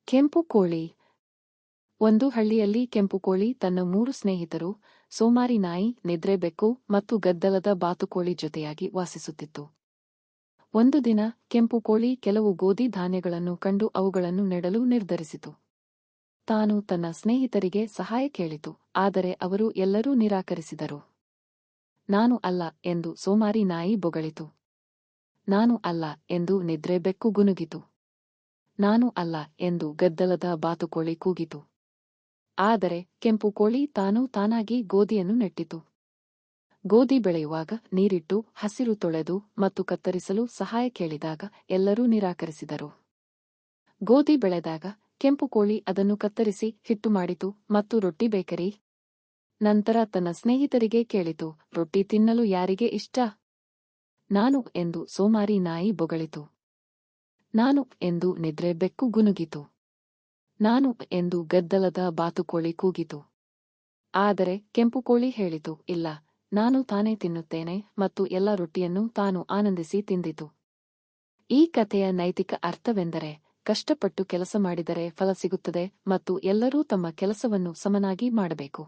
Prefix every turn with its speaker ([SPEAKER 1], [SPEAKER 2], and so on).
[SPEAKER 1] ಕೆಂಪು ಕೋಳಿ. ಒಂದು ಹಳ್ಳಿಯಲ್ಲಿ ಕೆಂಪು ಕೋಳಿ ತನ್ನ 3 ಸ್ನೇಹಿತರು, ಸೋಮಾರಿ ನಾಯಿ, ನಿದ್ರೆ ಬೆಕ್ಕು ಮತ್ತು ಗದ್ದಲದ ಬಾತುಕೋಳಿ ಜೊತೆಯಾಗಿ ವಾಸಿಸುತ್ತಿತ್ತು. ಒಂದು ದಿನ ಕೆಂಪು ಕೋಳಿ ಕೆಲವು ಗೋಧಿ ಧಾನ್ಯಗಳನ್ನು ಕಂಡು ಅವುಗಳನ್ನು ನೆಡಲು ನಿರ್ಧರಿಸಿತು. ತಾನು ತನ್ನ ಸ್ನೇಹಿತರಿಗೆ ಸಹಾಯ ಕೇಳಿತು, ಆದರೆ ಅವರು ಎಲ್ಲರೂ ನಿರಾಕರಿಸಿದರು. ನಾನು ಅಲ್ಲ ಎಂದು ಸೋಮಾರಿ ನಾಯಿ ಬೊಗಳಿತು. ನಾನು ಅಲ್ಲ ಎಂದು ನಿದ್ರೆ ಬೆಕ್ಕು ಗುನುಗಿತು. ನಾನು ಅಲ್ಲ ಎಂದು ಗದ್ದಲದ ಬಾತುಕೋಳಿ ಕೂಗಿತು. ಆದರೆ ಕೆಂಪು ಕೋಳಿ ತಾನಾಗಿ ಗೋಧಿಯನ್ನು ನೆಟ್ಟಿತು. ಗೋಧಿ ಬೆಳೆಯುವಾಗ ನೀರಿಟ್ಟು, ಹಸಿರು ತೊಳೆದು ಮತ್ತು ಕತ್ತರಿಸಲು ಸಹಾಯ ಕೇಳಿದಾಗ ಎಲ್ಲರೂ ನಿರಾಕರಿಸಿದರು. ಗೋಧಿ ಬೆಳೆದಾಗ ಕೆಂಪು ಕೋಳಿ ಅದನ್ನು ಕತ್ತರಿಸಿ ಹಿಟ್ಟು ಮಾಡಿತು ಮತ್ತು ರೊಟ್ಟಿ ಬೇಕರಿ. ನಂತರ ತನ್ನ ಸ್ನೇಹಿತರಿಗೆ ಕೇಳಿತು, ರೊಟ್ಟಿ ತಿನ್ನಲು ಯಾರಿಗೆ ಇಷ್ಟ? ನಾನು ಎಂದು ಸೋಮಾರಿ ನಾಯಿ ಬೊಗಳಿತು. ನಾನು ಎಂದು ನಿದ್ರೆ ಬೆಕ್ಕು ಗುನುಗಿತು. ನಾನು ಎಂದು ಗದ್ದಲದ ಬಾತುಕೋಳಿ ಕೂಗಿತು. ಆದರೆ ಕೆಂಪು ಕೋಳಿ ಹೇಳಿತು, ಇಲ್ಲ, ನಾನು ತಾನೇ ತಿನ್ನುತ್ತೇನೆ, ಮತ್ತು ಎಲ್ಲ ರೊಟ್ಟಿಯನ್ನು ತಾನು ಆನಂದಿಸಿ ತಿಂದಿತು. ಈ ಕಥೆಯ ನೈತಿಕ ಅರ್ಥವೆಂದರೆ, ಕಷ್ಟಪಟ್ಟು ಕೆಲಸ ಮಾಡಿದರೆ ಫಲ ಸಿಗುತ್ತದೆ ಮತ್ತು ಎಲ್ಲರೂ ತಮ್ಮ ಕೆಲಸವನ್ನು ಸಮನಾಗಿ ಮಾಡಬೇಕು.